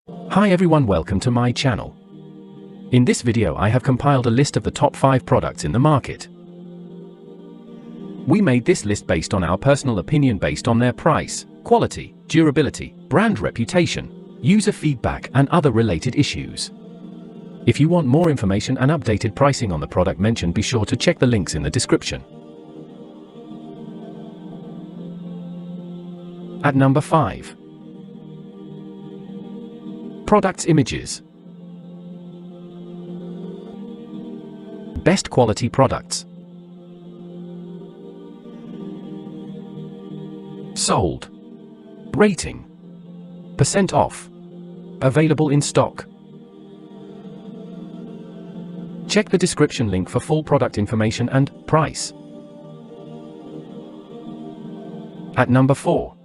Hi everyone, welcome to my channel. In this video I have compiled a list of the top 5 products in the market. We made this list based on our personal opinion based on their price, quality, durability, brand reputation, user feedback and other related issues. If you want more information and updated pricing on the product mentioned, be sure to check the links in the description. At number 5. Products images. Best quality products. Sold. Rating. % off. Available in stock. Check the description link for full product information and price. At number 4.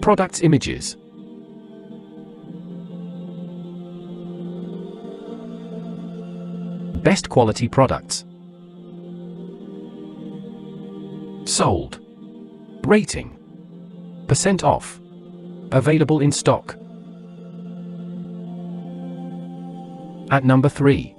Products images. Best quality products. Sold. Rating. % off. Available in stock. At number 3.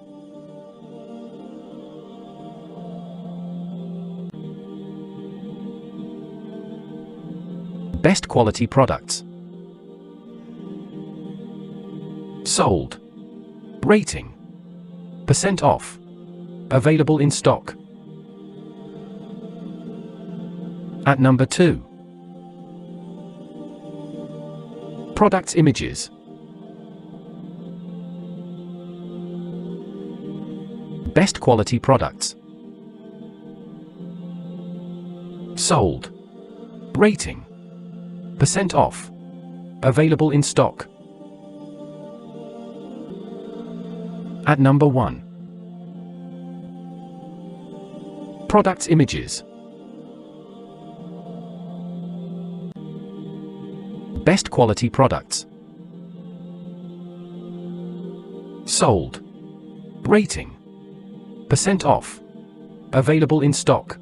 Best quality products. Sold. Rating. % off. Available in stock. At number 2. Products images. Best quality products. Sold. Rating. % off. Available in stock. At number 1. Products images. Best quality products. Sold. Rating. % off. Available in stock.